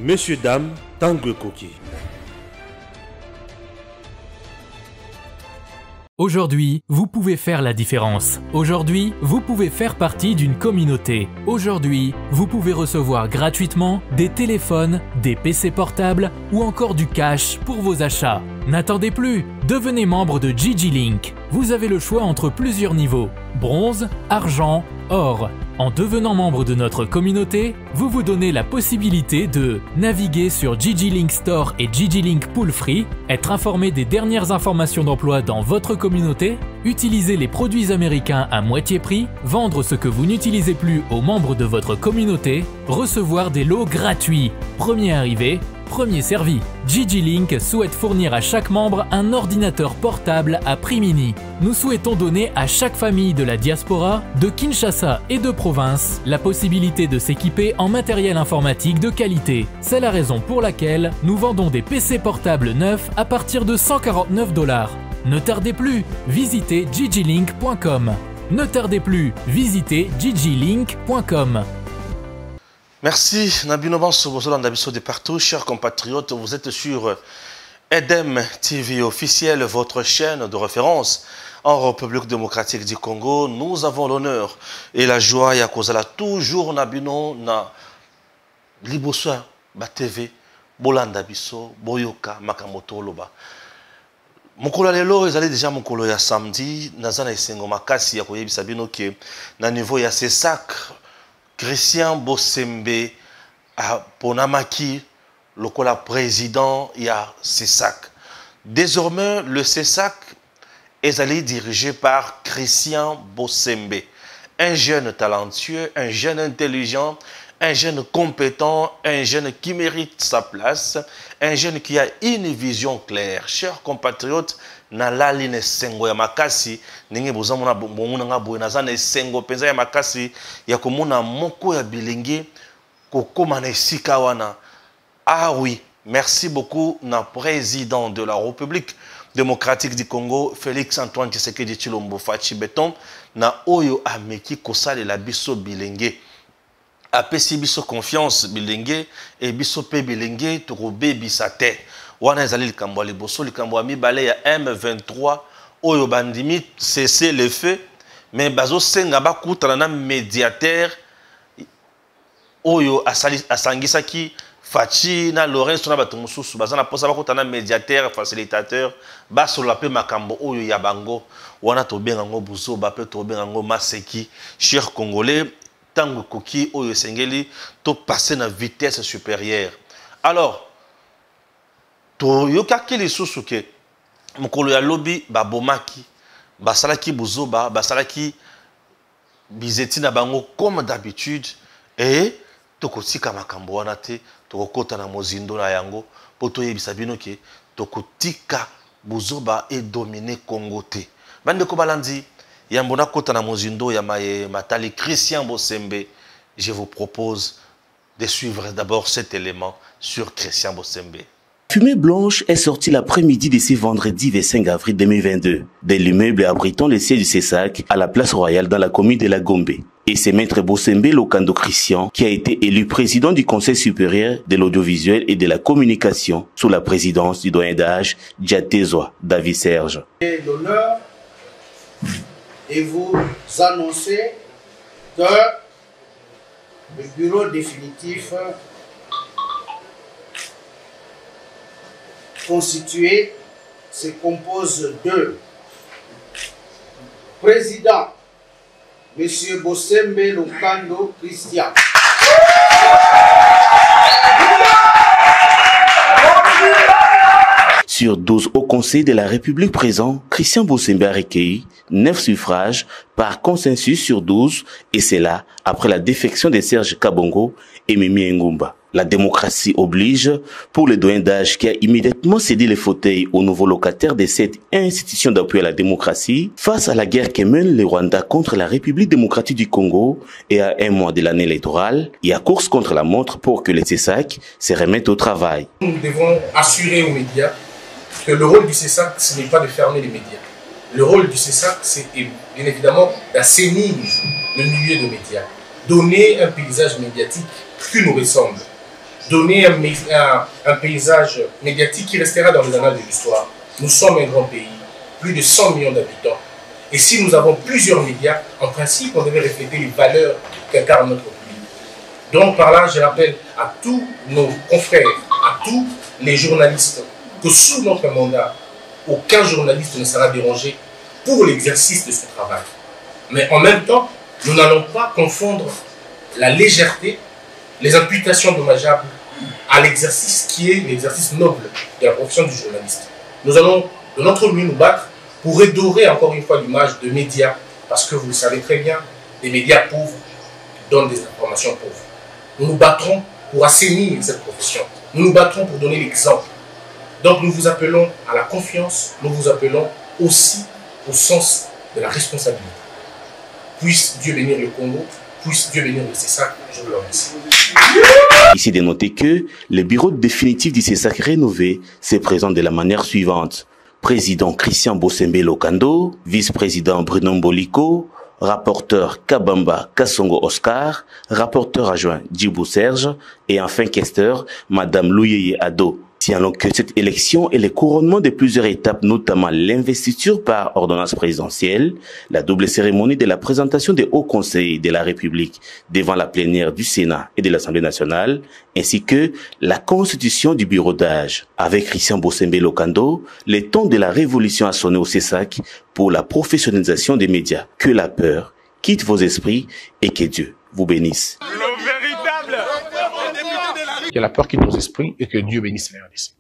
Messieurs, dames, Tanguy Koki. Aujourd'hui, vous pouvez faire la différence. Aujourd'hui, vous pouvez faire partie d'une communauté. Aujourd'hui, vous pouvez recevoir gratuitement des téléphones, des PC portables ou encore du cash pour vos achats. N'attendez plus, devenez membre de GG Link. Vous avez le choix entre plusieurs niveaux: bronze, argent, or. En devenant membre de notre communauté, vous vous donnez la possibilité de naviguer sur GG Link Store et GG Link Pool Free, être informé des dernières informations d'emploi dans votre communauté, utiliser les produits américains à moitié prix, vendre ce que vous n'utilisez plus aux membres de votre communauté, recevoir des lots gratuits. Premier arrivé, premier servi. GG Link souhaite fournir à chaque membre un ordinateur portable à prix mini. Nous souhaitons donner à chaque famille de la diaspora, de Kinshasa et de province, la possibilité de s'équiper en matériel informatique de qualité. C'est la raison pour laquelle nous vendons des PC portables neufs à partir de 149 $. Ne tardez plus, visitez gglink.com. Ne tardez plus, visitez gglink.com. Merci Nabino Banso de partout, chers compatriotes. Vous êtes sur EDEM TV officiel, votre chaîne de référence en République démocratique du Congo. Nous avons l'honneur et la joie ya kozala toujours Nabino na liboso ba TV bolanda biso boyoka makamoto loba. Mokolo lelo ezali déjà mokolo ya samedi nazana esengo makasi ya koyebisa bino ke na niveau ya CESAC Christian Bosembe a ponamaki lokola président ya CESAC. Désormais, le CESAC est allé dirigé par Christian Bosembe, un jeune talentueux, un jeune intelligent, un jeune compétent, un jeune qui mérite sa place, un jeune qui a une vision claire. Chers compatriotes, nalali ne sengo ya makasi ninge bozamona bomuna nga boye nazana sengo penza ya makasi ya komona moko ya bilenge kokoma na esika wana. Ah oui, merci beaucoup na président de la République démocratique du Congo Félix Antoine Tshisekedi Tshilombo Fachi Beton na oyo ameki kosalela biso bilenge apesi biso confiance bilenge et biso pe bilenge tokobebisa te. Wana ezali likambo liboso likambo mibale ya M23 oyo bandimi cesser le feu mais bazo senga bakutana na médiateur oyo asangisaki Fachi na Lorenzo na bato mususu bazana posa bakutana médiateur facilitateur basola pe makambo oyo ya bango wana tobenga ngo buzoba pe tobenga ngo maseki. Chers Congolais, Tanguy Koki oyo sengeli to passer na vitesse supérieure. Alors to yokaki lisusu ke mokolo ya lobi babomaki basalaki buzoba basalaki bizeti na bango comme d'habitude et tokotika makambo wana te tokokota na mozindo na yango po toyebisa bino ke tokotika buzoba et dominer Congo te. Bandeko balandi yambo na kota na mozindo ya matali Christian Bosembe, je vous propose de suivre d'abord cet élément sur Christian Bosembe. Fumée blanche est sortie l'après-midi de ce vendredi 25 avril 2022 de l'immeuble abritant le siège du CESAC à la place royale dans la commune de la Gombe. Et c'est maître Bosembe Lokando Christian qui a été élu président du Conseil supérieur de l'audiovisuel et de la communication sous la présidence du doyen d'âge Diatezoa David Serge. J'ai l'honneur de vous annoncer que le bureau définitif constitué se compose de président M. Bosembe Lokando Christian, sur 12 au Conseil de la République présents, Christian Bosembe a recueilli 9 suffrages par consensus sur 12 et c'est là après la défection de Serge Kabongo et Mimi Ngumba. La démocratie oblige pour le doyen d'âge qui a immédiatement cédé les fauteuils aux nouveaux locataires de cette institution d'appui à la démocratie face à la guerre que mène le Rwanda contre la République démocratique du Congo et à un mois de l'année électorale et à course contre la montre pour que les CESAC se remettent au travail. Nous devons assurer aux médias que le rôle du CESAC, ce n'est pas de fermer les médias. Le rôle du CESAC, c'est bien évidemment d'assainir le milieu de médias, donner un paysage médiatique qui nous ressemble. donner un paysage médiatique qui restera dans les annales de l'histoire. Nous sommes un grand pays, plus de 100 millions d'habitants. Et si nous avons plusieurs médias, en principe, on devait refléter les valeurs qu'incarne notre pays. Donc par là, je rappelle à tous nos confrères, à tous les journalistes, que sous notre mandat, aucun journaliste ne sera dérangé pour l'exercice de ce travail. Mais en même temps, nous n'allons pas confondre la légèreté, les imputations dommageables à l'exercice qui est l'exercice noble de la profession du journaliste. Nous allons de notre mieux nous battre pour redorer encore une fois l'image de médias, parce que vous le savez très bien, des médias pauvres donnent des informations pauvres. Nous nous battrons pour assainir cette profession. Nous nous battrons pour donner l'exemple. Donc nous vous appelons à la confiance, nous vous appelons aussi au sens de la responsabilité. Puisse Dieu bénir le Congo, puisse Dieu bénir le CESAC. Je vous remercie. Ici de noter que le bureau définitif du CESAC rénové se présente de la manière suivante. Président Christian Bosembe Lokando, vice-président Bruno Mboliko, rapporteur Kabamba Kassongo Oscar, rapporteur adjoint Djibou Serge et enfin questeur Madame Louyeye Ado. Signalons que cette élection est le couronnement de plusieurs étapes, notamment l'investiture par ordonnance présidentielle, la double cérémonie de la présentation des hauts conseils de la République devant la plénière du Sénat et de l'Assemblée nationale, ainsi que la constitution du bureau d'âge. Avec Christian Bosembe Lokando, le temps de la révolution a sonné au CESAC pour la professionnalisation des médias. Que la peur quitte vos esprits et que Dieu vous bénisse. Que la peur quitte nos esprits et que Dieu bénisse les RDC.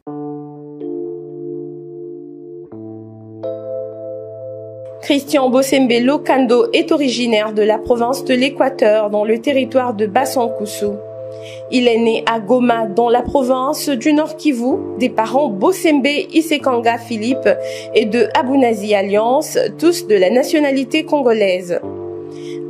Christian Bosembe Lokando est originaire de la province de l'Équateur, dans le territoire de Bassankusu. Il est né à Goma, dans la province du Nord Kivu, des parents Bosembe Isekanga Philippe et de Abunazi Alliance, tous de la nationalité congolaise.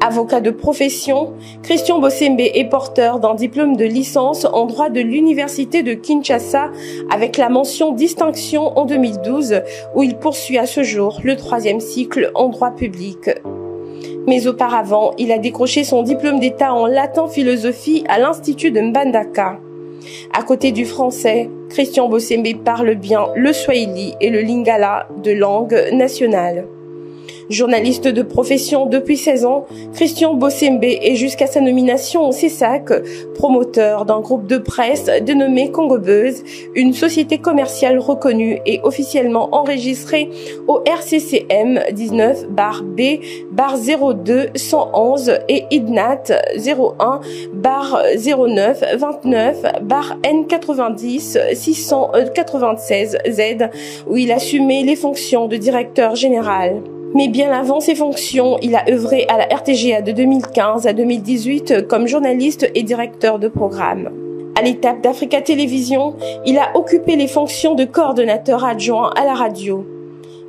Avocat de profession, Christian Bosembe est porteur d'un diplôme de licence en droit de l'université de Kinshasa avec la mention distinction en 2012 où il poursuit à ce jour le 3e cycle en droit public. Mais auparavant, il a décroché son diplôme d'état en latin philosophie à l'Institut de Mbandaka. À côté du français, Christian Bosembe parle bien le swahili et le lingala de langue nationale. Journaliste de profession depuis 16 ans, Christian Bosembe est jusqu'à sa nomination au CESAC, promoteur d'un groupe de presse dénommé Congo Buzz, une société commerciale reconnue et officiellement enregistrée au RCCM 19-B-02-111 et IDNAT 01-09-29-N90-696Z, où il assumait les fonctions de directeur général. Mais bien avant ses fonctions, il a œuvré à la RTGA de 2015 à 2018 comme journaliste et directeur de programme. À l'étape d'Africa Télévision, il a occupé les fonctions de coordonnateur adjoint à la radio.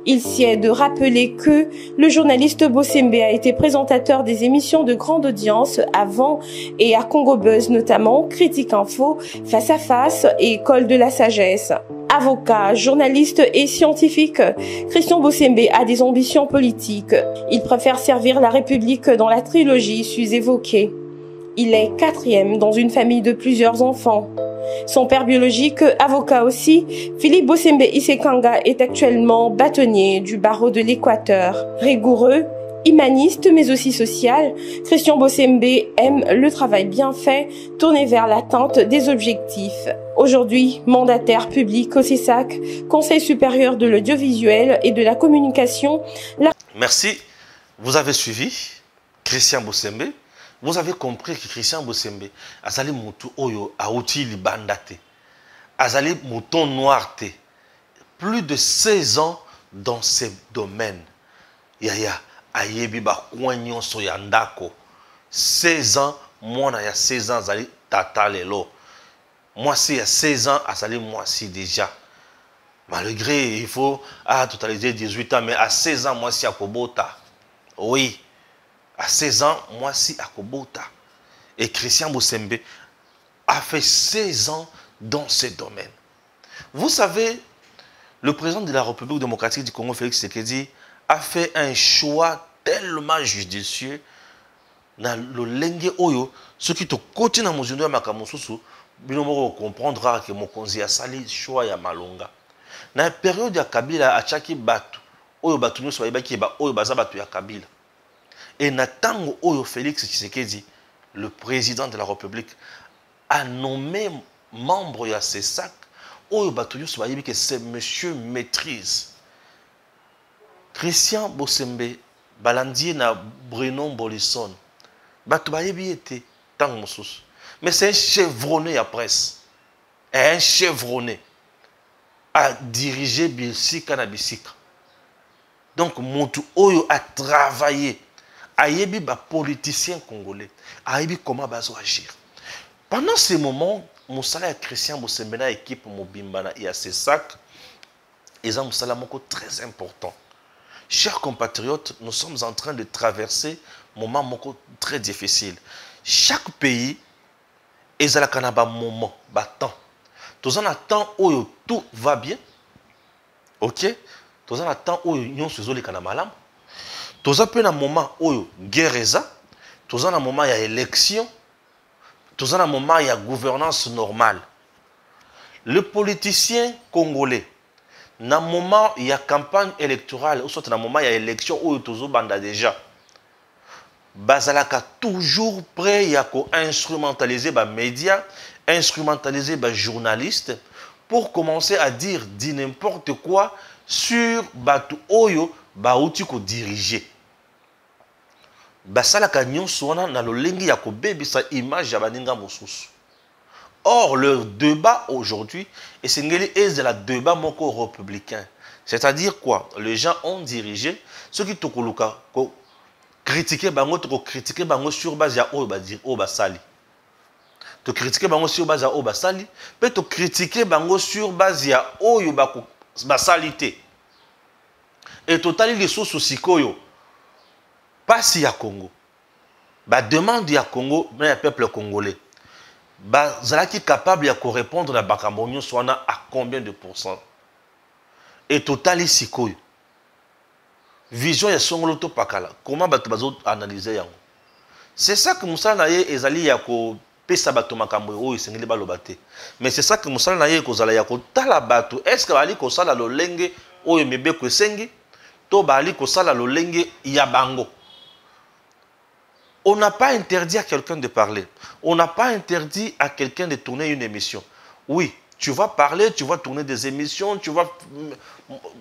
Il sied de rappeler que le journaliste Bosembe a été présentateur des émissions de grande audience avant et à Congo Buzz notamment, Critique Info, Face à Face et École de la Sagesse. Avocat, journaliste et scientifique, Christian Bosembe a des ambitions politiques. Il préfère servir la République dans la trilogie sus-évoquée. Il est 4e dans une famille de plusieurs enfants. Son père biologique, avocat aussi, Philippe Bosembe Isekanga, est actuellement bâtonnier du barreau de l'Équateur. Rigoureux, humaniste mais aussi social, Christian Bosembe aime le travail bien fait, tourné vers l'atteinte des objectifs. Aujourd'hui, mandataire public au CESAC, Conseil supérieur de l'audiovisuel et de la communication. Merci. Vous avez suivi Christian Bosembe. Vous avez compris que Christian Bosembe azali mutu oyo auti libanda te. Azali mouton noir te. Plus de 16 ans dans ce domaine. Yaya ayebi ba kwanyo so yandako. 16 ans, moi na ya 16 ans azali tata lelo. Moi si il y a 16 ans, azali moi si déjà. Malgré il faut totaliser 18 ans mais à 16 ans moi si à Kobota. Oui. À 16 ans, moi si à Kobota. Et Christian Bosembe a fait 16 ans dans ce domaine. Vous savez, le président de la République démocratique du Congo, Félix Tshisekedi, a fait un choix tellement judicieux na lolenge oyo soki tokoti na mozindo ya makambo mosusu bino moko comprendra que mokonzi asali choix ya malonga na période ya Kabila achaki bato oyo bato nyonso bayebaki ba oyo baza bato ya Kabila et na tango oyo Félix Tshisekedi le président de la République a nommé membre ya CESAC oyo bato nyonso bayebi que c'est monsieur maîtrise Christian Bosembe balandie na Bruno Bolisson bato bayebi ete tango mosusu mais c'est un chevronné à presse un chevronné à diriger bisika na bisika donc mutu oyo a travaillé ayebi ba politicien congolais ayebi comment bazo agir pendant ces moments mosala ya Christian Bosembe na équipe mobimba na ya CESAC eza mosala moko très important. Chers compatriotes, nous sommes en train de traverser un moment très difficile. Chaque pays est à un moment, un temps. Tous en temps où tout va bien. Ok? Tous en temps où nous sommes en malam. Tous en un moment où guerre est. Tous en un moment où il y a élection. Tous en un moment où il y a gouvernance normale. Le politicien congolais, dans le moment il y a campagne électorale, ou soit dans le moment il y a élection, où il y a déjà, bazalaka toujours prêt à instrumentaliser les médias, instrumentaliser les journalistes, pour commencer à dire n'importe quoi sur batu oyo bauti ko diriger. Basalaka nyonso wana na lolengi ya ko bebisa image ya baninga mosusu. Or, le débat aujourd'hui, et c'est le débat moko républicain. C'est-à-dire quoi? Les gens ont dirigé, ceux qui ont critiqué bango sur base ya Obasali. Tu critiquer bango sur base ya Obasali, puis tu critiquer bango sur base ya Basalité. Et total les sources aussi koyo. Pas si ya Congo. Ba demande ya Congo, mais le peuple congolais. Zalaki capable de répondre à Bakambonio soit à combien de pourcents? Et total ici quoi? Vision ya songoloto pakala. Comment bato analyser yango? C'est ça que Moussa Naye ezali ya ko pesa bato makambo o isengeli balobate. Mais c'est ça que Moussa Naye ko zala ya ko tala bato. Est-ce que bali ko sala lolenge oyo mebe ko sengi? To bali ko sala lolenge ya bango. On n'a pas interdit à quelqu'un de parler. On n'a pas interdit à quelqu'un de tourner une émission. Oui, tu vas parler, tu vas tourner des émissions, tu vas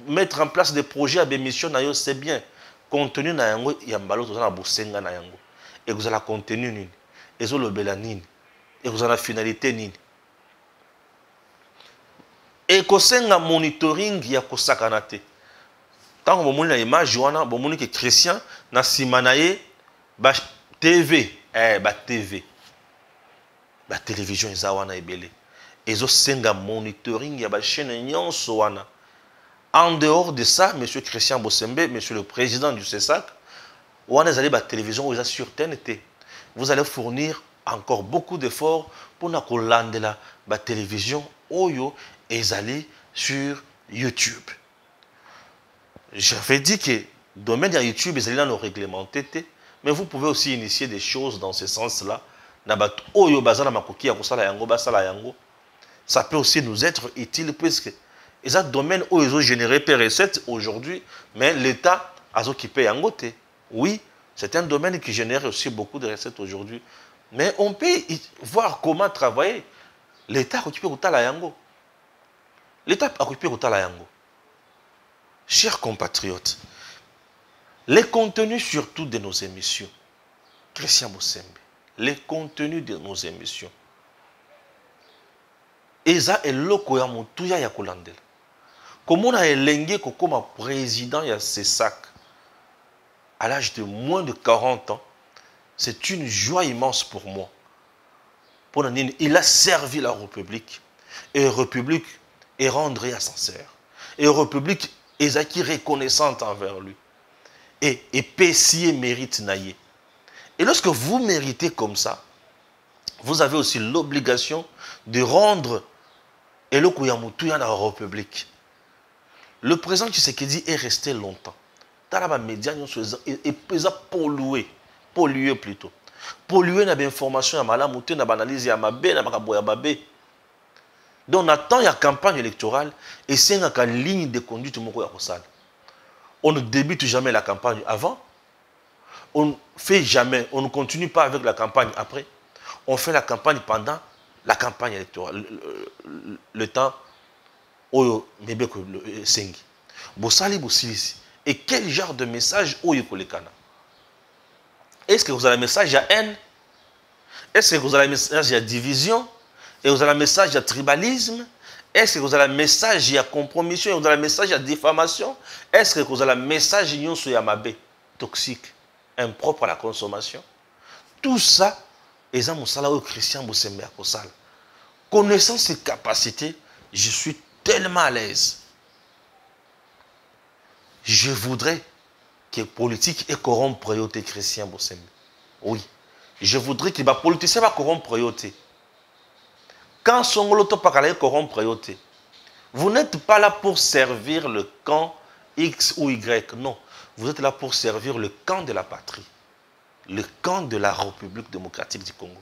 mettre en place des projets à émissions, c'est bien. Contenu na yango yambalo tozana bosenga na yango. Et vous avez la contenu nini. Et vous avez le nini. Et vous avez la finalité nini. Et kosenga monitoring ya kosakanate. Tant que vous avez l'image, vous avez que Christian na simanaye ba TV, TV, télévision ezawana ebele. Ezo senga monitoring ya ba chaîne nyonso wana. En dehors de ça, monsieur Christian Bosembe, monsieur le président du CESAC, wana ezali ba télévision eza sur TNT. Vous allez fournir encore beaucoup d'efforts pour na kolandela ba télévision oyo ezali sur YouTube. J'avais dit que le domaine de YouTube ezali dans le réglementé. Mais vous pouvez aussi initier des choses dans ce sens-là. Ça peut aussi nous être utile puisque les domaines où ils ont généré des recettes aujourd'hui, mais l'État a occupé un côté. Oui, c'est un domaine qui génère aussi beaucoup de recettes aujourd'hui. Mais on peut voir comment travailler. L'État a occupé au Yango. L'État a occupé au Yango. Chers compatriotes, les contenus surtout de nos émissions, Christian Bosembe, les contenus de nos émissions, Eza eloko ya mutuya ya kolandela. Comme on a elenge comme président ya CESAC à l'âge de moins de 40 ans, c'est une joie immense pour moi. Il a servi la République. Et la République est rendue à sincère. Et la République est acquis reconnaissante envers lui. Et Pessier mérite naïe. Et lorsque vous méritez comme ça, vous avez aussi l'obligation de rendre Eloko Yamutuya dans la République. Le président Tshisekedi est resté longtemps. Dans les médias, il est pollué plutôt. polluer na information ya malamu te na analyse ya mabe na makabo ya babe. Donc on attend la campagne électorale et c'est une ligne de conduite moko ya kosala. On ne débute jamais la campagne avant. On ne fait jamais, on ne continue pas avec la campagne après. On fait la campagne pendant la campagne électorale. Le temps où mebeko sengi. Bosali bosilisi. Et quel genre de message oyo kolekana? Est-ce que vous avez un message à haine? Est-ce que vous avez un message à division? Et vous avez un message à tribalisme? Est-ce que vous avez un message à compromission? Et vous avez un message à diffamation? Est-ce que vous avez un message à mabe, toxique, impropre à la consommation? Tout ça, et ça, Christian Bosembe Akosal. Connaissant ses capacités, je suis tellement à l'aise. Je voudrais que politique et corrompre priorité Christian Bosembe. Oui. Je voudrais que les politiciens va corrompre priorité. Quand son loto pakala corrompre priorité, vous n'êtes pas là pour servir le camp X ou Y. Non. Vous êtes là pour servir le camp de la patrie. Le camp de la République démocratique du Congo.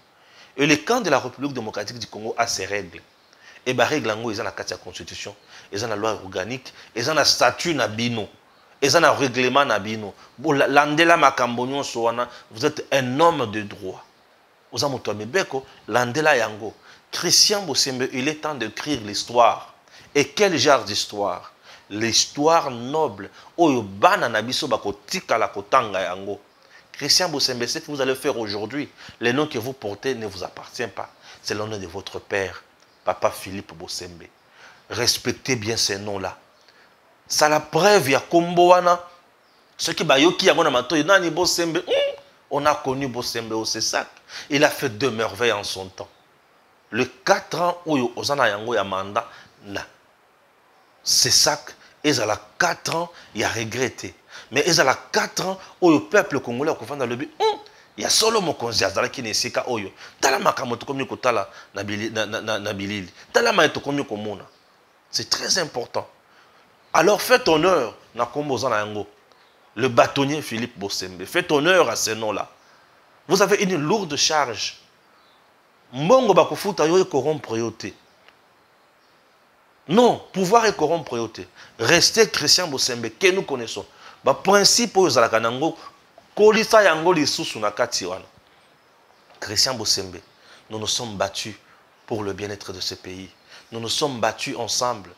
Et le camp de la République démocratique du Congo a ses règles. Et les règles, ils ont la constitution, ils ont la loi organique, ils ont la statut nabino. Et ça, un règlement nabino. Landela makambonyon soana, vous êtes un homme de droit. Vous avez montré beko, landela yango. Christian Bosembe, il est temps d'écrire l'histoire. Et quel genre d'histoire? L'histoire noble. Oyo bana nabiso bako tika la kotanga yango. Christian Bosembe, ce que vous allez faire aujourd'hui, les noms que vous portez ne vous appartiennent pas. C'est le nom de votre père, Papa Philippe Bosembe. Respectez bien ces noms-là. Ça la preuve, il y a Komboana. Ceux qui bayoki yangona mato, nani Bosembe. On a connu Bosembe au Cessac. Il a fait 2 merveilles en son temps. Le 4 ans où Ozana Yango Yamanda, na Cessac, ils ont 4 ans, il a regretté. Mais ils ont 4 ans où le peuple congolais a confié dans le but. Il y a solo mon conseil qui n'est pas oyo. Tala makamoto comme yoko tala na bilili. Tala maito comme yoko mona. C'est très important. Alors faites honneur na komboza na yango. Le bâtonnier Philippe Bosembe. Faites honneur à ce nom-là. Vous avez une lourde charge. Mongo bakofuta yo corrompre yote. Non, pouvoir et corrompre yote. Restez Christian Bosembe que nous connaissons. Ba principe oyo zalaka nango kolisa yango lisusu na kati wana. Christian Bosembe, nous nous sommes battus pour le bien-être de ce pays. Nous nous sommes battus ensemble.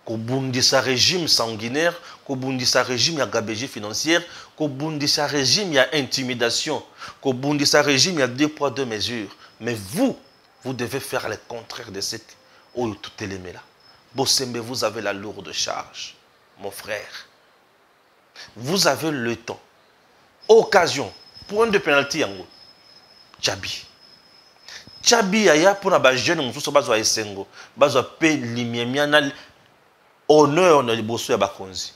Kobundisa régime sanguinaire, kobundisa régime ya gabegie financière, kobundisa régime ya intimidation, kobundisa régime ya 2 poids 2 mesures. Mais vous devez faire le contraire de cette oyo tout élément là. Bosembe, vous avez la lourde charge, mon frère. Vous avez le temps. Occasion. Point de pénalty yango. Tchabi. Tchabi aya pour na jeune mususu bazwa esengo. Bazwa pe limiemiana honneur na liboso ya bakonzi.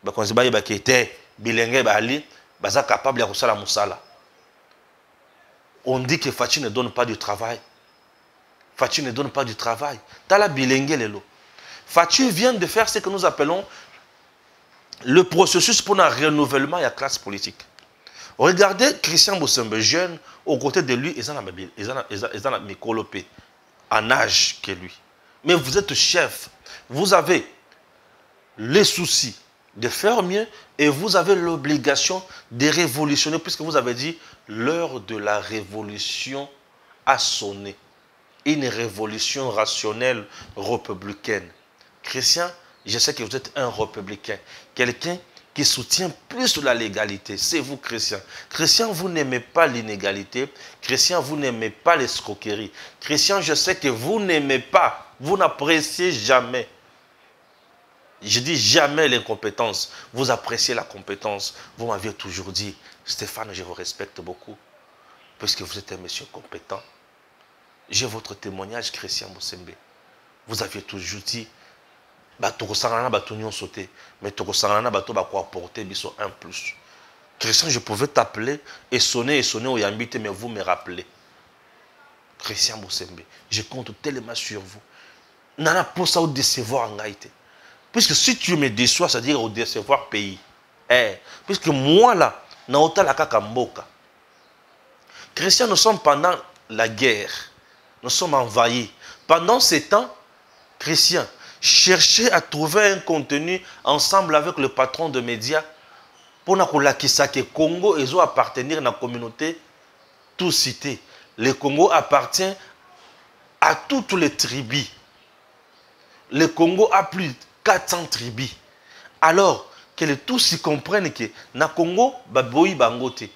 Bakonzi baye bakete bilenge bali baza capable ya kosala musala. On dit que Fachi ne donne pas du travail. Fachi ne donne pas du travail. Tala bilenge lelo. Fachi vient de faire ce que nous appelons le processus pour un renouvellement de la classe politique. Regardez Christian Bosembe, jeune, aux côtés de lui, ils ont Mikolopé, en âge que lui. Mais vous êtes chef, vous avez les soucis de faire mieux et vous avez l'obligation de révolutionner, puisque vous avez dit l'heure de la révolution a sonné. Une révolution rationnelle républicaine. Christian, je sais que vous êtes un républicain, quelqu'un qui soutient plus la légalité. C'est vous, Christian. Christian, vous n'aimez pas l'inégalité. Christian, vous n'aimez pas l'escroquerie. Christian, je sais que vous n'aimez pas, vous n'appréciez jamais. Je dis jamais l'incompétence. Vous appréciez la compétence. Vous m'aviez toujours dit, Stéphane, je vous respecte beaucoup, puisque vous êtes un monsieur compétent. J'ai votre témoignage, Christian Bosembe. Vous aviez toujours dit, mais Christian, je pouvais t'appeler et sonner au Yambite, mais vous me rappelez. Christian Bosembe, je compte tellement sur vous. Nana pour ça au décevoir en Haïti. Puisque si tu me déçois, c'est-à-dire au décevoir pays. Puisque moi là, na ota la kaka mboka. Christian, nous sommes pendant la guerre. Nous sommes envahis. Pendant ces temps, Christian, cherchez à trouver un contenu ensemble avec le patron de médias pour que Congo appartenir à la communauté tout cité. Le Congo appartient à toutes les tribus. Le Congo a plus de 400 tribus. Alors que les tous comprennent que na Congo baboyi bangote.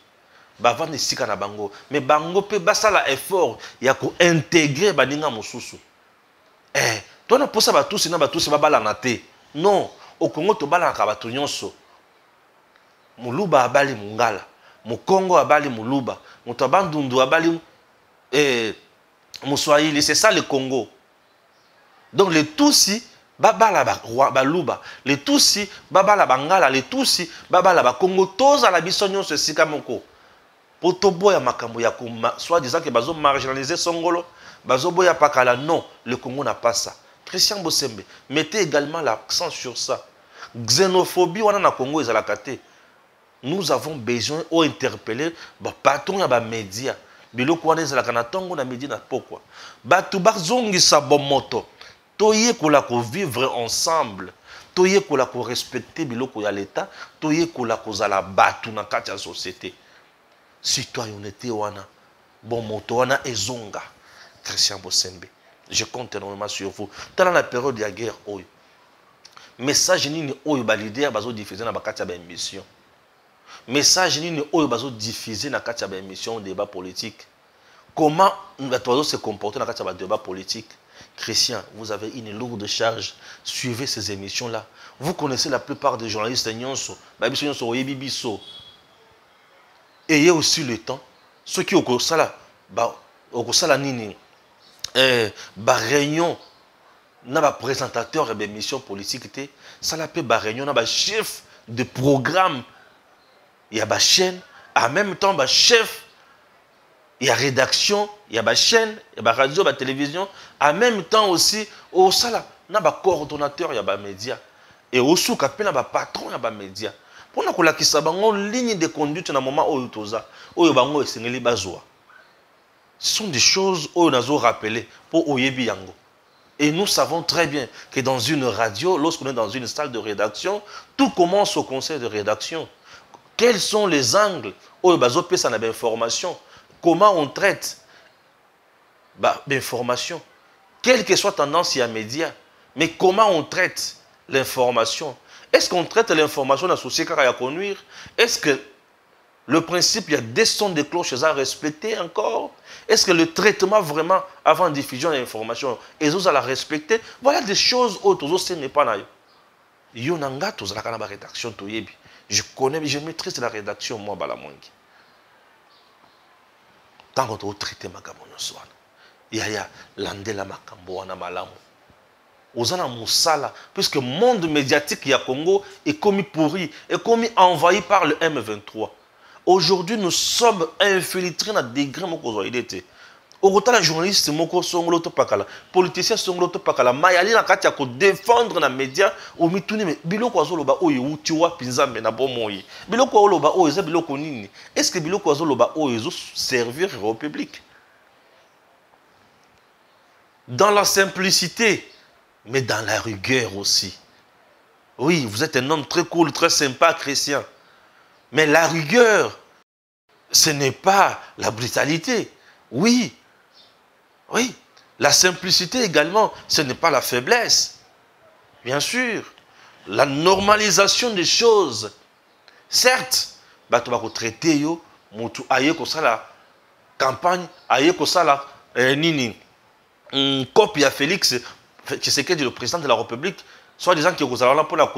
Bavande sika na bango. Mais bango pe basala effort ya ko intégrer baninga mosusu. Toi na posa batusi na batusi babala na te. Non, au Congo to bala na batu nyonso. Muluba abali mungala, Mukongo abali muluba, Mutabandundu abali Muswahili, c'est ça le Congo. Donc les Tutsi babala baluba, les Tutsi babala bangala, les Tutsi babala ba Congo tous à la biso nyonso sika moko. Potoboya makambo ya kuma, soit disant que bazo marginaliser Songolo, bazo boya pakala, non, le Congo n'a pas ça. Christian Bosembe, mettez également l'accent sur ça. Xénophobie wana na Congo ezalakate. Nous avons besoin d'interpeller les patrons des médias. Biloko wana ezalaka na tongo na média na pokwa. Batu bazongisa bomoto. Toye kola ko vivre ensemble. Toye kola ko respecter biloko ya l'état. Toye kola ko zala batu na kati ya société. Citoyenneté wana. Bomoto wana ezonga. Christian Bosembe. Je compte énormément sur vous. Dans la période de la guerre, oyo. Message ni oyo ba leader bazo diffuser na bakati ya ba émission. Message ni oyo bazo diffuser na kati ya ba émission débat politique. Comment nous doit se comporter na kati ya ba débat politique? Christian, vous avez une lourde charge. Suivez ces émissions là. Vous connaissez la plupart des journalistes nyonso, ba biso nyonso oyebi biso. Ayez aussi le temps. Ceux qui au sala ba au sala nini ba réunion na ba présentateur de émission politique té, ça la peut ba réunion na ba chef de programme. Il y a ma chaîne, en même temps, ma chef, il y a rédaction, il y a ma chaîne, il y a ma radio, ma télévision, en même temps aussi, au sala, il y a ma coordonnateur, il y a ma média. Et au sous, il y a ma patron, il y a ma média. Pour nous, il y a une ligne de conduite dans le moment où il y a une bazoa. Ce sont des choses où nous avons rappelé pour Oyebi Yango. Et nous savons très bien que dans une radio, lorsqu'on est dans une salle de rédaction, tout commence au conseil de rédaction. Quels sont les angles où l'information? Comment on traite l'information? Quelle que soit tendance, il y a médias. Mais comment on traite l'information? Est-ce qu'on traite l'information dans la société à conduire? Est-ce que le principe, il y a des sons de cloches à respecter encore? Est-ce que le traitement vraiment avant diffusion de l'information, ils ont à la respecter? Voilà des choses autres. Ce n'est pas là. Yonanga, tous à la rédaction, je connais, je maîtrise la rédaction, moi, Balamongi. Tant qu'on a traité ma gamonoswan, il y a l'andela makambo na malamu. Ozana musala, puisque le monde médiatique il y a Congo est commis pourri, est commis envahi par le M23. Aujourd'hui, nous sommes infiltrés dans des degrés moko zoidete. Autant les journalistes moko songolo to pakala, politiciens songolo to pakala, mayali na kati ya ko défendre na médias o mituni me biloko azoloba oyo utiwa pinzambe na bomoyi. Biloko oloba oyo za biloko nini? Est-ce que biloko azoloba oyo zo servir au public? Dans la simplicité, mais dans la rigueur aussi. Oui, vous êtes un homme très cool, très sympa, Christian. Mais la rigueur, ce n'est pas la brutalité. Oui. Oui, la simplicité également, ce n'est pas la faiblesse. Bien sûr, la normalisation des choses. Certes, tu vas traiter yo, mutu aye ko sala campagne, aye ko sala nini copie à Félix Tshisekedi, le président de la République, soit disant que vous allez là pour la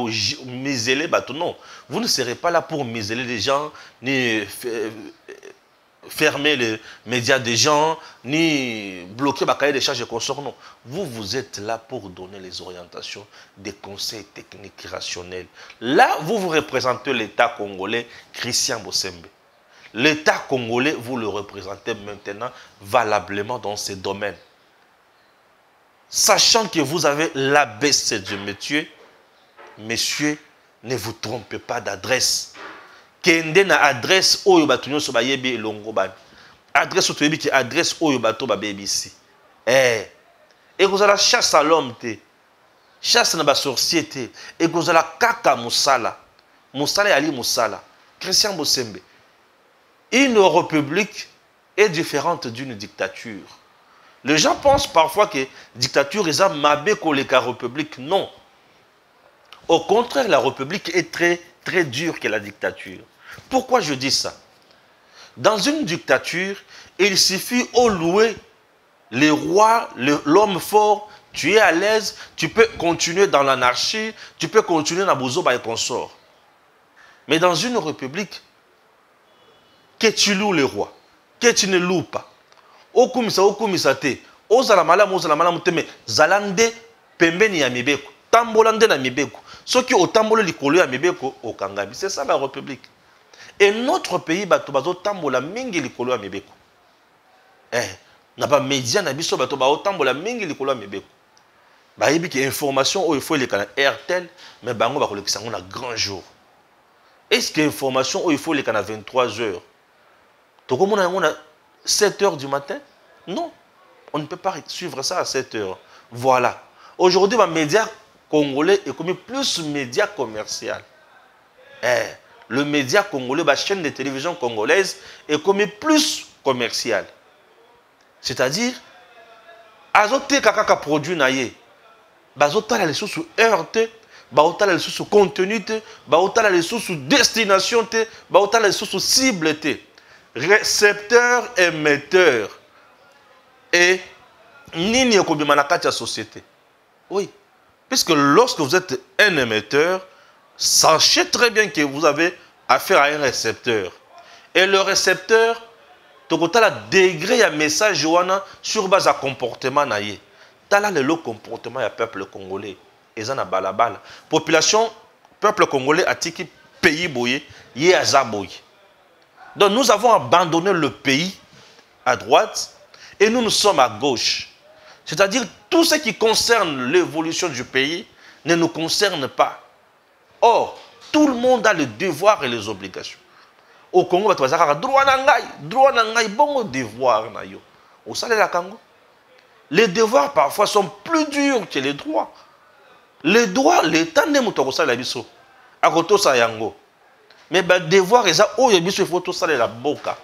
museler, non. Vous ne serez pas là pour museler les gens, ni fermer les médias des gens, ni bloquer le cahier des charges et consorts. Non. Vous êtes là pour donner les orientations, des conseils techniques rationnels. Là, vous représentez l'État congolais, Christian Bosembe. L'État congolais, vous le représentez maintenant valablement dans ces domaines. Sachant que vous avez l'ABC de métier, messieurs, ne vous trompez pas d'adresse. Kende na adresse oyo batunyo so bayebi elongo ban. adresse au qui adresse au bateau ba BBC. Eh. Et vous avez la chasse à l'homme te. Chasse na ba sorcier et vous avez la kaka musala. Musala ali musala. Christian Bosembe. Une république est différente d'une dictature. Les gens pensent parfois que dictature est un mabé que la république. Non. Au contraire, la république est très, très dure que la dictature. Pourquoi je dis ça? Dans une dictature, il suffit au louer les rois, l'homme fort, tu es à l'aise, tu peux continuer dans l'anarchie, tu peux continuer dans Bozoba et consort. Mais dans une république, que tu loues les rois, que tu ne loues pas. Okumisa te. Ozalamala te me zalande pembeni ya mibeko. Tambolande na mibeko. Ceux qui ont tambolé likolo ya mibeko au Kangami. C'est ça la république. Et notre pays, bato tambola mingi likolo ya mibeko. Na ba média na biso bato ba tambola mingi likolo ya mibeko. Ba yebi ki information il faut les canaux RTL mais bango ba kolekisa ngona grand jour. Est-ce que information il faut les canaux 23 heures? Toko mona ngona 7 heures du matin? Non. On ne peut pas suivre ça à 7 heures. Voilà. Aujourd'hui, les médias congolais est comme plus média commercial. Le média congolais, la chaîne de télévision congolaise est comme plus commercial. C'est-à-dire, azote kakaka produit naye. Bazotala les sous RT, bazotala les sous contenu, bazotala les sous destination, bazotala les sous cible. Récepteur, émetteur. Et nini okobima na kati ya société. Oui. Puisque lorsque vous êtes un émetteur, sachez très bien que vous avez affaire à un récepteur. Et le récepteur, tokotala degré ya message wana sur base à comportement na ye. Tala le comportement ya peuple congolais. Ezana balabala. Population, peuple congolais a tiki pays boye, ye azaboye. Donc nous avons abandonné le pays à droite et nous sommes à gauche. C'est-à-dire tout ce qui concerne l'évolution du pays ne nous concerne pas. Or, tout le monde a le devoir et les obligations. Au Congo, droit na ngai, bon devoir na yo. Au Salé la Congo. Les devoirs parfois sont plus durs que les droits. Les droits, l'État n'est pas ça la biso. À côté ça yango. Mais le devoir est ça, il faut tout ça la boca.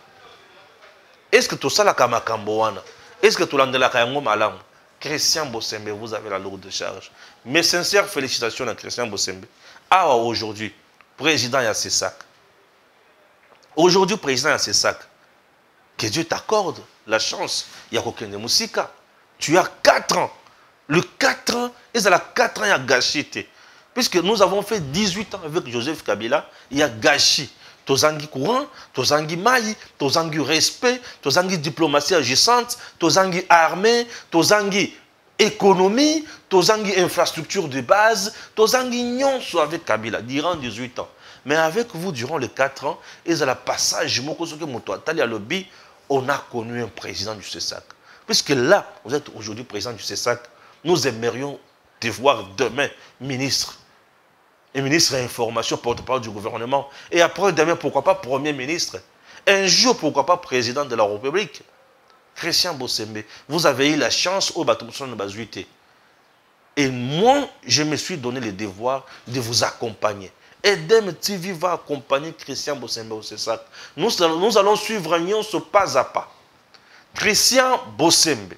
Est-ce que tout ça la kamakamboana? Est-ce que tout l'andela kayango malam? Christian Bosembe, vous avez la lourde charge. Mes sincères félicitations à Christian Bosembe. Ah, aujourd'hui, président Yassessak. Aujourd'hui, président Yassessak. Que Dieu t'accorde la chance. Il y a aucun de Moussika. Tu as 4 ans. Le 4 ans, et ça la 4 ans, il y a gâché. Puisque nous avons fait 18 ans avec Joseph Kabila, il y a gâché. Tozangi courant, tozangi maï, tozangi respect, tozangi diplomatie agissante, tozangi armée, tozangi économie, tozangi infrastructure de base, tozangi nyonso avec Kabila durant 18 ans. Mais avec vous, durant les 4 ans, et ça la passage, on a connu un président du CESAC. Puisque là, vous êtes aujourd'hui président du CESAC, nous aimerions te voir demain ministre. Et ministre d'information, porte-parole du gouvernement. Et après, demain, pourquoi pas Premier ministre. Un jour, pourquoi pas Président de la République. Christian Bosembe, vous avez eu la chance au bateau de Bazuité. Et moi, je me suis donné le devoir de vous accompagner. EDEM TV va accompagner Christian Bosembe au CESAC. Nous allons suivre ce pas à pas. Christian Bosembe.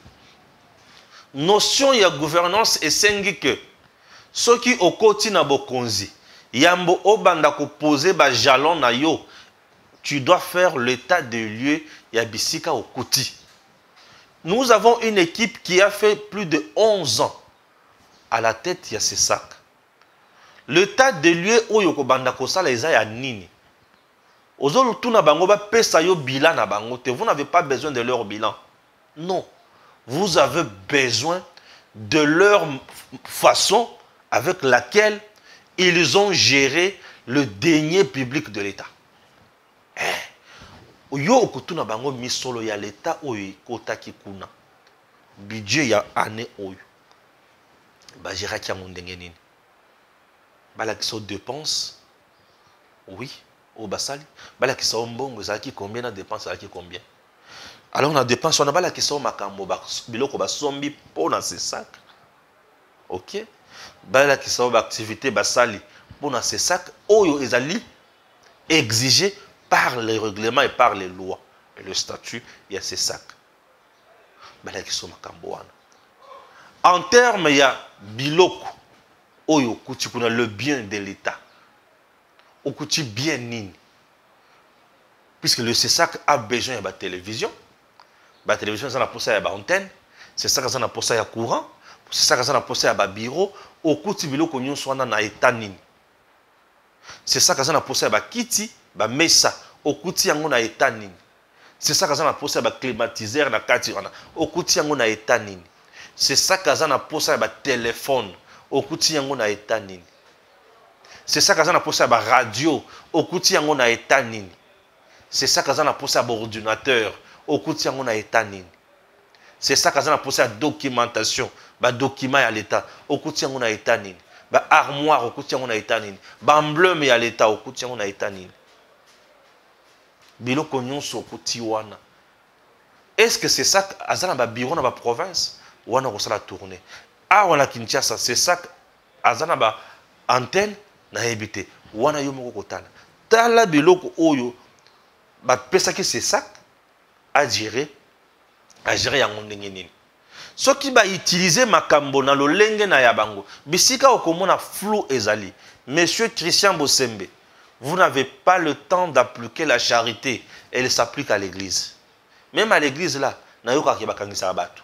Notion de gouvernance est singulière que ceux qui au côté na bokonzi, yambo obanda ko poser ba jalon na yo, tu dois faire l'état de lieu ya bisika au koti. Nous avons une équipe qui a fait plus de 11 ans à la tête ya CESAC. L'état de lieu oyo ko banda ko sala eza ya nini. Ozolo tuna bango ba pesa yo bilan na bango te, vous n'avez pas besoin de leur bilan. Non. Vous avez besoin de leur façon avec laquelle ils ont géré le denier public de l'État. Yo okutuna bango misolo ya l'État oyo kotaki kuna. Budget ya année oyo. Ba gérera ki ndenge nini. Bala ki so dépense. Oui, au basali. Bala ki so mbongo za ki combien na dépense za ki combien. Alors on a dépensé, on a pas la question makambo biloko ba sombi pour dans ces sacs. OK? Ba la question ba activité ba sali pour dans ces sacs oyo ezali exigé par les règlements et par les lois et le statut, il y a ces sacs. Ba la question makambo wana. En termes il y a biloko oyo kuti kuna le bien de l'État. Okuti bien nini. Puisque le CESAC a besoin de la télévision. La télévision, ça a pour ça, il y a antenne. C'est ça que ça a pour ça, il y a courant. C'est ça que ça a pour ça, il y a bureau. Au côté de l'eau, soit dans l'état nini. C'est ça que ça a pour ça, il y a kiti, il y a mesa. Au côté de l'état nini. C'est ça que ça a pour ça, il y a climatiseur, na kati. Au côté de l'état nini. C'est ça que ça a pour ça, il y a téléphone. Au côté de l'état nini. C'est ça que ça a pour ça, il y a radio. Au côté de l'état nini. C'est ça que ça a pour ça, il y a ordinateur. Au côté de l'état nini. C'est ça que ça a pour ça, documentation. Document à l'état. Au côté de l'état nini. Armoire au côté de l'état nini. Emblème à l'état au côté de l'état nini. Bilo konyon so côté wana. Est-ce que c'est ça que ça a bureau dans la province ou on a la tournée? Ah on a Kinshasa, c'est ça que ça a antenne na ebité. Wana yo moko kotana. Tala biloko oyo ba pesa que c'est ça à gérer yango ndenge nini. Soki ba utiliser makambo na lolenge na yabango. Bisika okomona flou ezali. Monsieur Christian Bosembe, vous n'avez pas le temps d'appliquer la charité. Elle s'applique à l'église. Même à l'église là, na yoka ke bakangisa batu.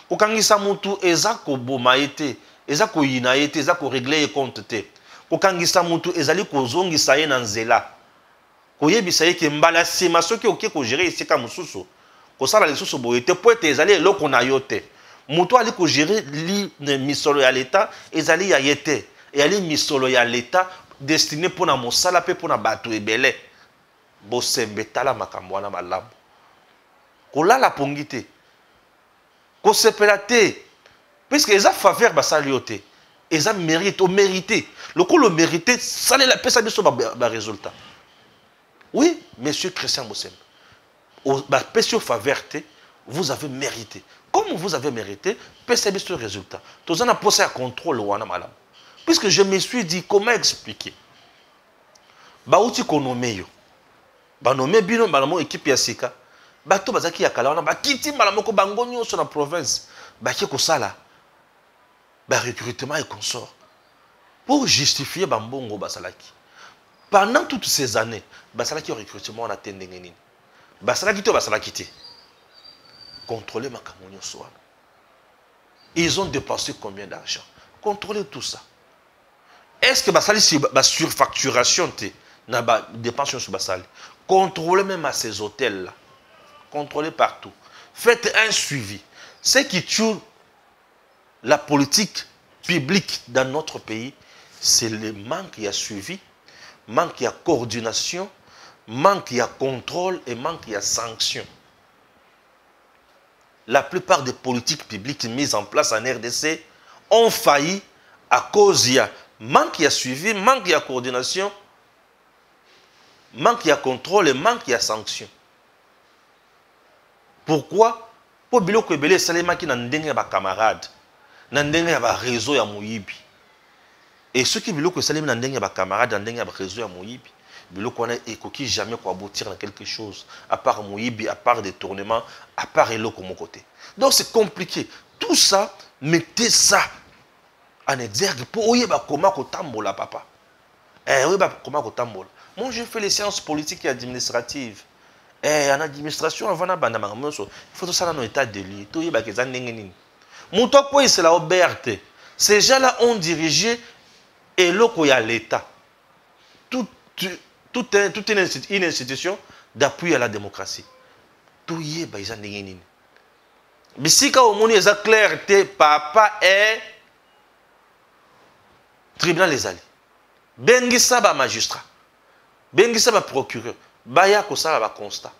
Ko kangisa mutu eza ko boma ete, eza ko yina ete, eza ko régler compte te. Ko kangisa mutu ezali ko zongisa ye na nzela. Ko yebisa ye ke mbala sima soki oke ko gérer esika mususu. Ko sala lisusu boyete po ete ezali eloko na yote. Mutu ali ko gérer li misolo ya l'état, ezali ya yete. Et ali misolo ya l'état destiné pour na mosala pe pour na batu ebele. Bosembe tala makambo wana malamu. Ko la pongite. Ko sepelate. Puisque eza faveur basali yote. Eza mérite, au mérité. Le coup le mérité, ça la pesa biso ba résultat. Oui, monsieur Christian Bosembe. Ba pesa faveur vous avez mérité. Comme vous avez mérité, pesa biso résultat. Tous en a posé à contrôle wana malamu. Puisque je me suis dit comment expliquer. Ba uti konomé yo. Ba nomé bino ba mo équipe ya sika. Bato bazaki ya kala wana ba kiti mbala moko bango nyonso na province ba ki ko sala ba recrutement et consort pour justifier bambongo basalaki pendant toutes ces années basalaki recrutement na tendenge nini basalaki to basalaki te contrôler makambo nyonso wana ils ont dépensé combien d'argent contrôler tout ça est-ce que basali si ba surfacturation te na ba dépenses sur basali contrôler même à ces hôtels là. Contrôlez partout. Faites un suivi. Ce qui tue la politique publique dans notre pays, c'est le manque de suivi, manque de coordination, manque de contrôle et manque de sanction. La plupart des politiques publiques mises en place en RDC ont failli à cause de manque de suivi, manque de coordination, manque de contrôle et manque de sanction. Pourquoi? Pour biloko ebele salema ki na ndenge ya ba camarade, na ndenge ya ba réseau ya moyibi. Et ceux qui biloko salema na ndenge ya ba camarade, na ndenge ya ba réseau ya moyibi, biloko wana ekoki jamais ko aboutir dans quelque chose à part moyibi, à part détournement, à part eloko mon côté. Donc c'est compliqué. Tout ça, mettez ça en exergue pour oyeba comment ko tambola papa. Oyeba comment ko tambola. Moi je fais les sciences politiques et administratives. En administration, avant il faut tout ça dans l'état de lit. Tout y est c'est la Oberte. Ces gens-là ont dirigé et l'État. Toute une institution d'appui à la démocratie. Tout y est, ils ont dit. Mais si quand on est clair, papa est tribunal les alliés. Bengi saba magistrat. Bengi saba procureur. Baya ko sala ba constat.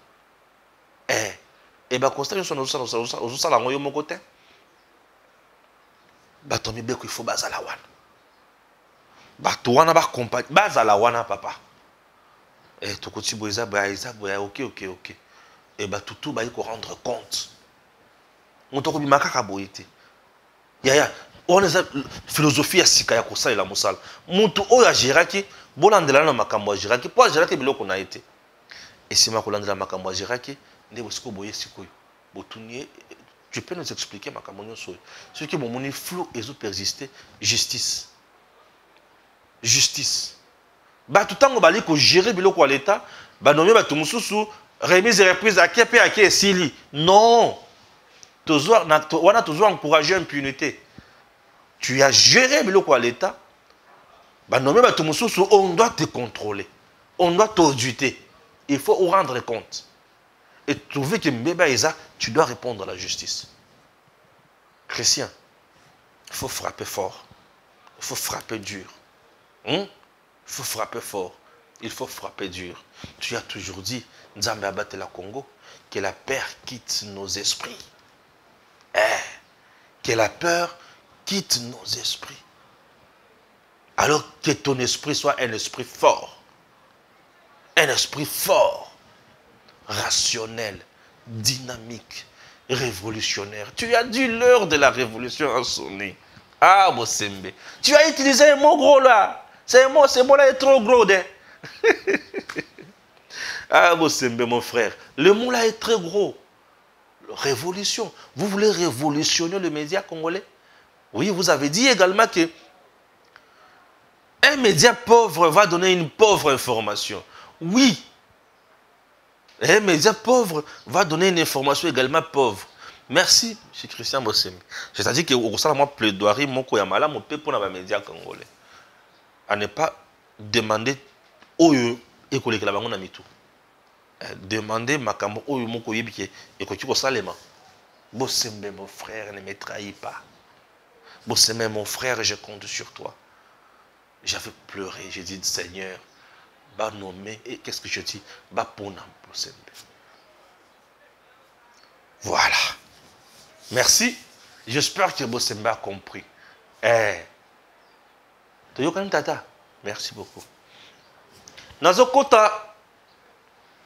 Ba constat yo so sala ngoyo moko te. Ba tomi beko il faut bazala wana. Ba to wana ba compagnie bazala wana papa. To ko tiboza ba isa boya OK. et bah tout bah il faut rendre compte. On t'a dit makaka boyete. Yaya, on a philosophie à sikaya kosa et la moussal. Moutou oya jiraki, bolandela na makambo jiraki, pour jiraki biloko na été. Et si ma kolandela makambo jiraki, ne bosko boye sikoyo. Botunye, tu peux nous expliquer makambo nyoso. Ce qui mon moni flou et zo persister, justice. Justice. Bah tout temps on bali ko gérer biloko à l'état, bah nommer ba tumususu remise et reprise à qui et sili. Non. On a toujours encouragé l'impunité. Tu as géré biloko à l'état, bah nommer ba tumususu, on doit te contrôler. On doit t'auditer. Il faut rendre compte. Et trouver que Mbeba Eza, tu dois répondre à la justice. Chrétien, il faut frapper fort. Il faut frapper dur. Il faut frapper fort. Il faut frapper dur. Tu as toujours dit, Nzambe abate la Congo, que la peur quitte nos esprits. Que la peur quitte nos esprits. Alors que ton esprit soit un esprit fort. Un esprit fort. Rationnel, dynamique, révolutionnaire. Tu as dit l'heure de la révolution a sonné. Ah, Bosembe. Tu as utilisé un mot gros là. Ce mot-là est trop gros. Ah, Bosembe, mon frère. Le mot là est très gros. Révolution. Vous voulez révolutionner le média congolais? Oui, vous avez dit également que un média pauvre va donner une pauvre information. Oui. Un média pauvre va donner une information également pauvre. Merci, M. Christian Bosembe. C'est-à-dire que au sein de moi, plaidoirie, mon koyamala, mon peu pour les médias congolais. À ne pas demander oyo école que la bango na mitou. Demander makambo oyo mon koyebike et que tu ko salema. Bosembe, mon frère, ne me trahis pas. Bosembe, mon frère, je compte sur toi. J'avais pleuré, j'ai dit Seigneur, va nommer et qu'est-ce que je dis? Va pour Bosembe. Voilà. Merci. J'espère que Bosembe a compris. Tata. Merci beaucoup. Nazokota,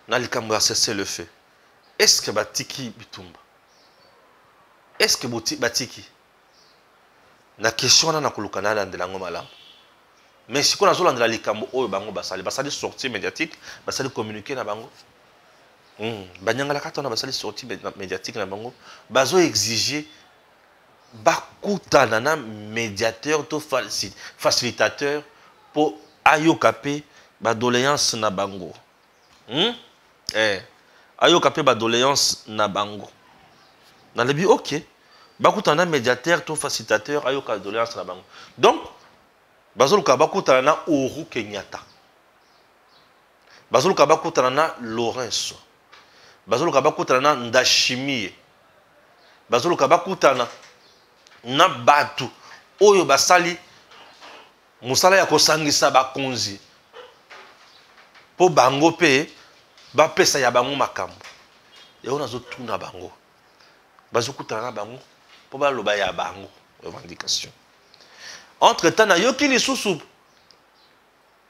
Nalikamga cessé le feu. Est-ce que Batiki Bitumba? Est-ce que Batiki? Na question na kulukana na ndelango malamu. Mais si on a besoin de la likambo oyo bango basali sortie médiatique, basali communiquer na bango. Banyanga la katona basali sortie médiatique na bango, bazo exiger bakuta nana médiateur to facilitateur pour ayokape ba doléance na bango. Ayokape ba doléance na bango. Na lebi OK. Bakuta nana médiateur to facilitateur ayoka doléance na bango. Donc bazoluka bakuta nana Oru Kenyatta. Bazoluka bakuta nana Lorenzo. Bazoluka bakuta nana Ndashimie. Bazoluka bakuta na batu oyo basali musala ya kosangisa bakonzi po bango pe bapesa ya bango makambo ya ona zo tuna bango bazokuta na bango po baloba ya bango revendication. Entre-temps na yoki lisusu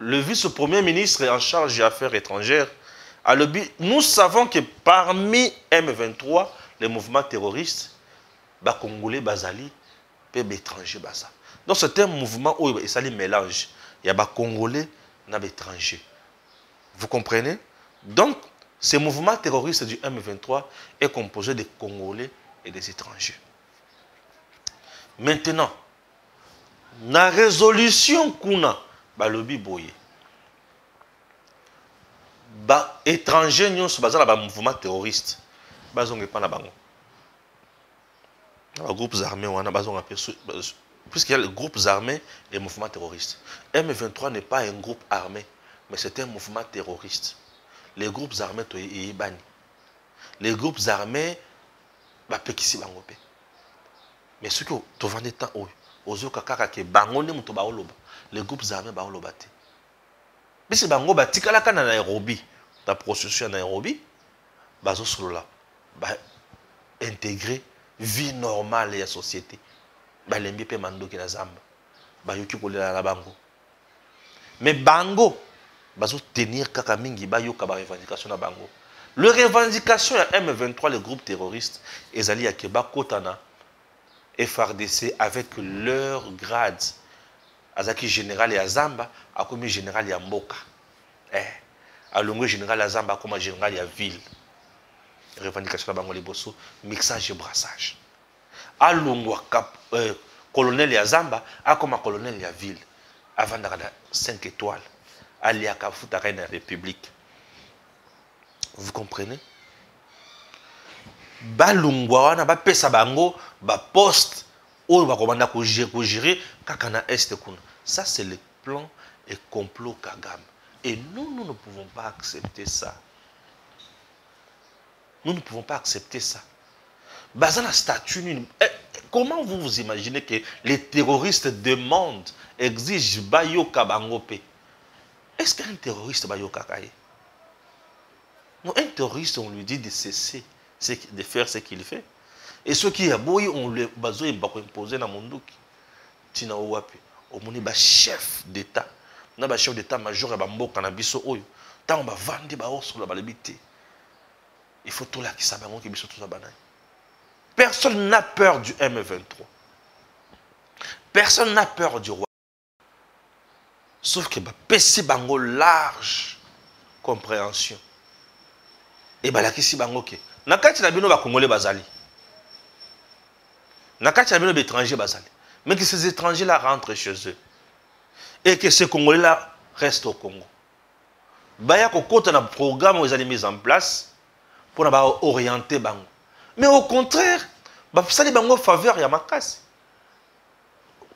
le vice-premier ministre en charge des affaires étrangères a le but. Nous savons que parmi M23 les mouvements terroristes ba congolais bazali étranger basa. Donc c'est un mouvement où il s'allie mélange. Il y a des Congolais et des étrangers. Vous comprenez? Donc, ce mouvement terroriste du M23 est composé des Congolais et des étrangers. Maintenant, la résolution qu'on a, balobi boye. Ba étrangers nous sommes basés dans le mouvement terroriste. Bazonge pas na bango. Les groupes armés, puisqu'il y a les groupes armés et les mouvements terroristes. M23 n'est pas un groupe armé, mais c'est un mouvement terroriste. Les groupes armés, les groupes armés, mais ce que tu vends des temps, les groupes armés, mais si bango batikala kana Nairobi, la processus à Nairobi, bazo solo là, intégrer vie normale de la société. Balembi pe mando ki na zamba. Bayoki kolela la bango. Mais bango bazo tenir kaka mingi bayoka ba revendication na bango. Le revendication à M23, le groupe terroriste, Ezali Akeba Kotana, FRDC avec leur grade. Azaki général et Azamba, a comme général et Mboka. Alongo général Azamba comme général et ville. Revendication à Bangoli Bosso, mixage et brassage. Alongo colonel et Azamba, a comme colonel et ville. Avant d'avoir 5 étoiles. Ali Akafuta Reine la République. Vous comprenez? Balungwa wana ba pesa bango ba poste ou ba komanda ko gérer kakana est kuna. Ça c'est le plan et complot Kagame. Et nous ne pouvons pas accepter ça. Nous ne pouvons pas accepter ça. Bazana statut, comment vous vous imaginez que les terroristes demandent, exigent Bayo Kabangope? Est-ce qu'un terroriste Bayo Kakaye? Non, un terroriste, on lui dit de cesser de faire ce qu'il fait. Et ceux qui aboyent, on lui imposer dans mon doute. Tina Owapi, au moni ba chef d'État, na ba chef d'État major ya bamboka na biso oyo, tant on va vendre ba sur la balibité. Il faut tout là qui sabango qui biso tout ça banane. Personne n'a peur du M23. Personne n'a peur du roi. Sauf que PC bango large compréhension. Et bah la kisi bango ke. Nakati na bino ba congolais bazali. Nakati na bino ba étrangers bazali. Mais que ces étrangers là rentrent chez eux. Et que ces congolais là restent au Congo. Baya kokota na programme où ils ont mis en place pour na orienter bango. Mais au contraire, ba sali bango faveur ya makasi.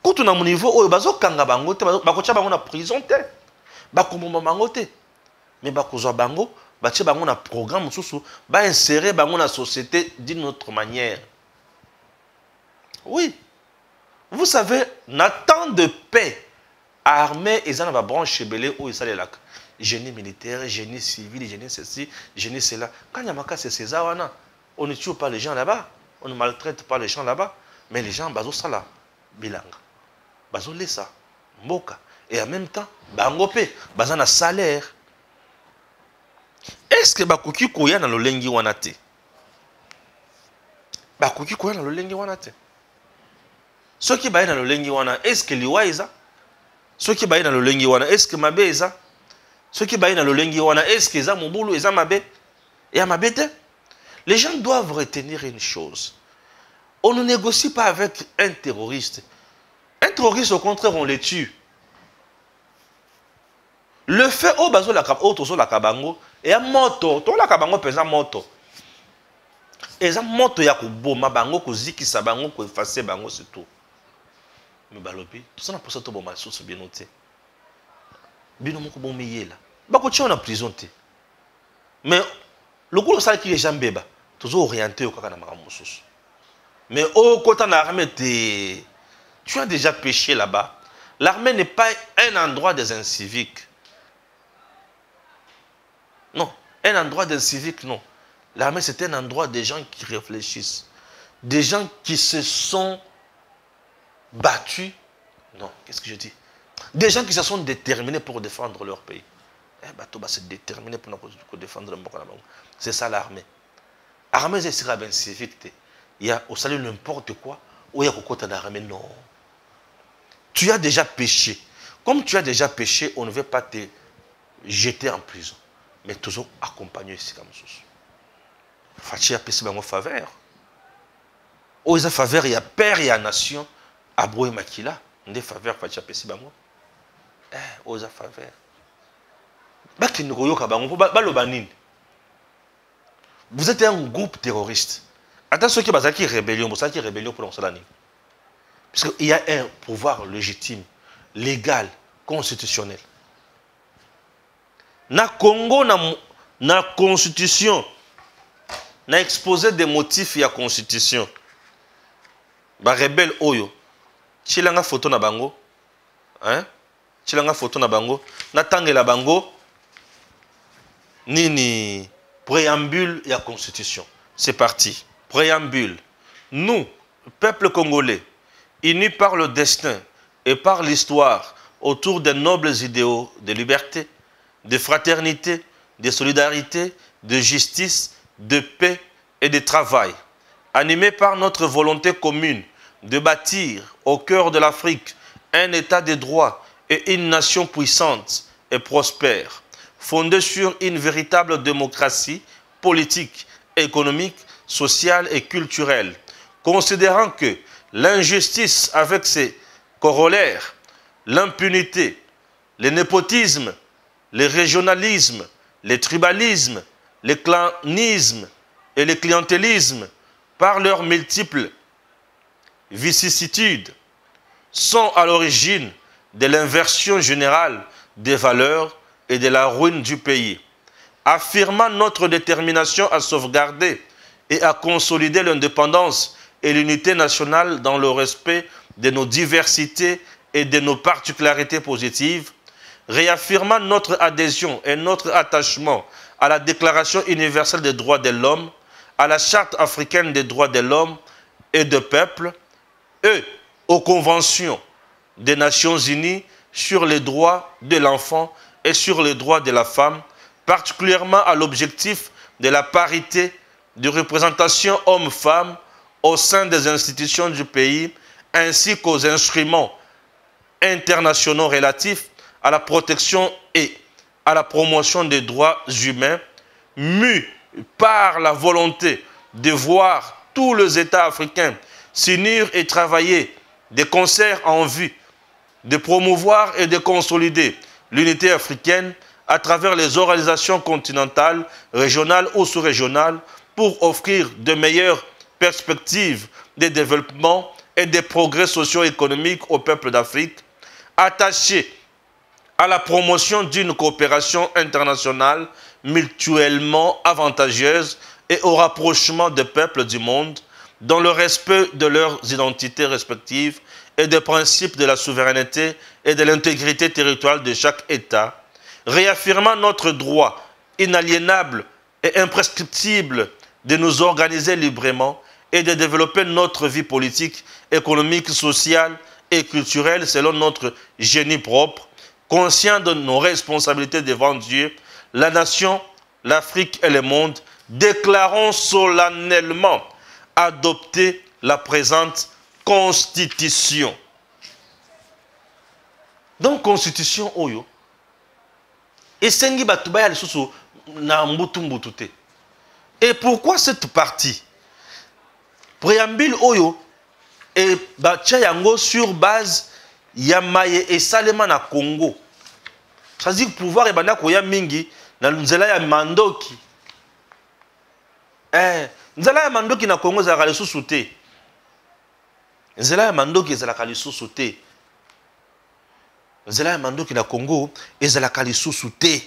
Quand on a mon niveau oyo bazo kanga bango te ba ko tia bango na prison te. Ba komoma bango te. Mais ba kozwa bango ba tia bango na programme susu ba insérer bango na société d'une autre manière. Oui. Vous savez, n'attend de paix armée et ça va branche belé ou ça les lacs. Génie militaire, génie civil, génie ceci, génie cela. Quand Yamaka c'est César wana, on ne tue pas les gens là-bas, on ne maltraite pas les gens là-bas, mais les gens bazo sala bilanga. Bazo lesa, mboka et en même temps bangopé, bazana salaire. Est-ce que bakuki koya na lolengi wana te? Bakuki koya na lolengi wana te? Ceux qui baillent dans le lengi wana, est-ce que liwa eza? Ceux qui baillent dans le lengi wana, est-ce que mabe eza? Ceux qui baillent dans le lengi wana, est-ce que eza mobulu eza mabe? Et à mabe te? Les gens doivent retenir une chose. On ne négocie pas avec un terroriste. Un terroriste, au contraire, on le tue. Le fait au bazo la kabango et à moto, to la kabango pesa moto. Et ça moto ya kuboma bango ko zikisa bango ko effacer bango c'est tout. Mais balobi, tout ça n'a pas ça tout bon mal source bien noté. Bino moko bon meyela. Ba ko tia na prison te. Mais le gros ça qui est jambeba, toujours orienté au kaka na makambo source. Mais au côté de l'armée, tu as déjà péché là-bas. L'armée n'est pas un endroit des inciviques. Non, un endroit des civiques, non. L'armée, c'est un endroit des gens qui réfléchissent. Des gens qui se sont battus. Non, qu'est-ce que je dis? Des gens qui se sont déterminés pour défendre leur pays. Bateau, c'est déterminé pour défendre le pays. C'est ça l'armée. L'armée, c'est un civique. Il y a au salut n'importe quoi. Ou il y a côté d'armée, non. Tu as déjà péché. Comme tu as déjà péché, on ne veut pas te jeter en prison. Mais toujours accompagner ici comme ça. Fachi a péché dans faveur. Ou il y a faveur, il y a père, il y a nation. Abroué Makila, des faveurs, Fachi a péché dans moi. Ou il y a faveur. Vous êtes un groupe terroriste. Attends, ceux qui ont été rébellion, vous avez rébellion pour l'année. Parce qu'il y a un pouvoir légitime, légal, constitutionnel. Na Congo, na constitution, na exposé des motifs de la constitution. Ba rebelle oyo, chilanga photo na bango, hein? Chilanga photo na bango, na tangela bango, nini préambule de la constitution. C'est parti. Préambule. Nous, peuple congolais, unis par le destin et par l'histoire autour des nobles idéaux de liberté, de fraternité, de solidarité de justice, de paix et de travail. Animés par notre volonté commune de bâtir au cœur de l'Afrique un état de droit et une nation puissante et prospère, fondée sur une véritable démocratie politique, économique, sociale et culturelle, considérant que l'injustice avec ses corollaires, l'impunité, le népotisme, le régionalisme, le tribalisme, le clanisme et le clientélisme, par leurs multiples vicissitudes, sont à l'origine de l'inversion générale des valeurs et de la ruine du pays. Affirmant notre détermination à sauvegarder et à consolider l'indépendance et l'unité nationale dans le respect de nos diversités et de nos particularités positives, réaffirmant notre adhésion et notre attachement à la Déclaration universelle des droits de l'homme, à la Charte africaine des droits de l'homme et des peuples, et aux conventions des Nations unies sur les droits de l'enfant et sur les droits de la femme, particulièrement à l'objectif de la parité de représentation hommes-femmes au sein des institutions du pays, ainsi qu'aux instruments internationaux relatifs à la protection et à la promotion des droits humains, mus par la volonté de voir tous les États africains s'unir et travailler de concert en vue de promouvoir et de consolider l'unité africaine à travers les organisations continentales, régionales ou sous-régionales pour offrir de meilleures perspectives de développement et de progrès socio-économiques au peuple d'Afrique, attachés à la promotion d'une coopération internationale mutuellement avantageuse et au rapprochement des peuples du monde dans le respect de leurs identités respectives et des principes de la souveraineté et de l'intégrité territoriale de chaque État, réaffirmant notre droit inaliénable et imprescriptible de nous organiser librement et de développer notre vie politique, économique, sociale et culturelle selon notre génie propre, conscient de nos responsabilités devant Dieu, la nation, l'Afrique et le monde, déclarons solennellement adopter la présente constitution. Donc, constitution, oyo, esengi batubaya lisusu na mbutu mbutu te. Et pourquoi cette partie? Préambule oyo, et batia yango sur base yamaye et salema na Congo. C'est-à-dire que pouvoir et bana koya mingi na nzela ya mandoki. Nzela ya mandoki na Congo za lisusu te. Nzela ya mandoki ezalaka lisusu te. Nzela ya mandoki na Congo ezalaka lisusu te.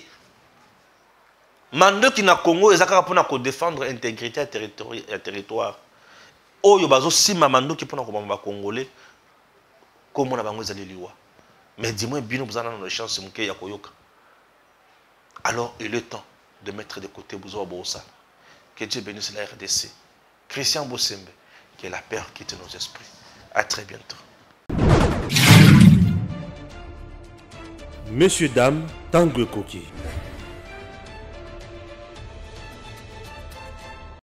Mandoki na Congo ezalaka pona ko défendre intégrité ya territoire. Oyo bazo sima mandoki pona ko bamba congolais comme na bango ezali liwa. Mais dis-moi bino bozana na chance muke ya koyoka. Alors il est temps de mettre de côté Bouzo Bosa. Que Dieu bénisse la RDC. Christian Bosembe, que la paix quitte nos esprits. À très bientôt. Messieurs, dames, Tanguy Koki.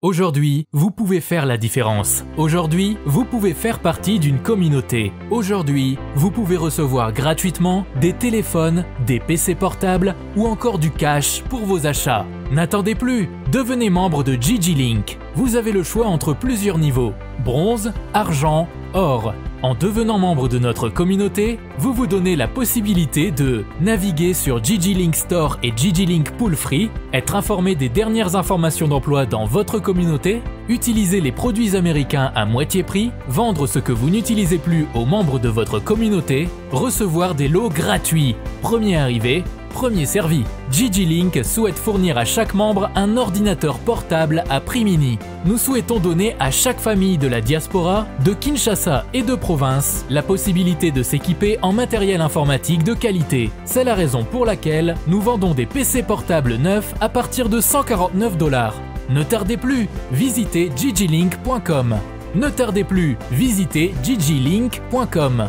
Aujourd'hui, vous pouvez faire la différence. Aujourd'hui, vous pouvez faire partie d'une communauté. Aujourd'hui, vous pouvez recevoir gratuitement des téléphones, des PC portables ou encore du cash pour vos achats. N'attendez plus, devenez membre de GG Link. Vous avez le choix entre plusieurs niveaux, bronze, argent, or. En devenant membre de notre communauté, vous vous donnez la possibilité de naviguer sur GG Link Store et GG Link Pool Free, être informé des dernières informations d'emploi dans votre communauté, utiliser les produits américains à moitié prix, vendre ce que vous n'utilisez plus aux membres de votre communauté, recevoir des lots gratuits. Premier arrivé, premier servi. GG Link souhaite fournir à chaque membre un ordinateur portable à prix mini. Nous souhaitons donner à chaque famille de la diaspora, de Kinshasa et de province, la possibilité de s'équiper en matériel informatique de qualité. C'est la raison pour laquelle nous vendons des PC portables neufs à partir de 149 $. Ne tardez plus, visitez gglink.com. Ne tardez plus, visitez gglink.com.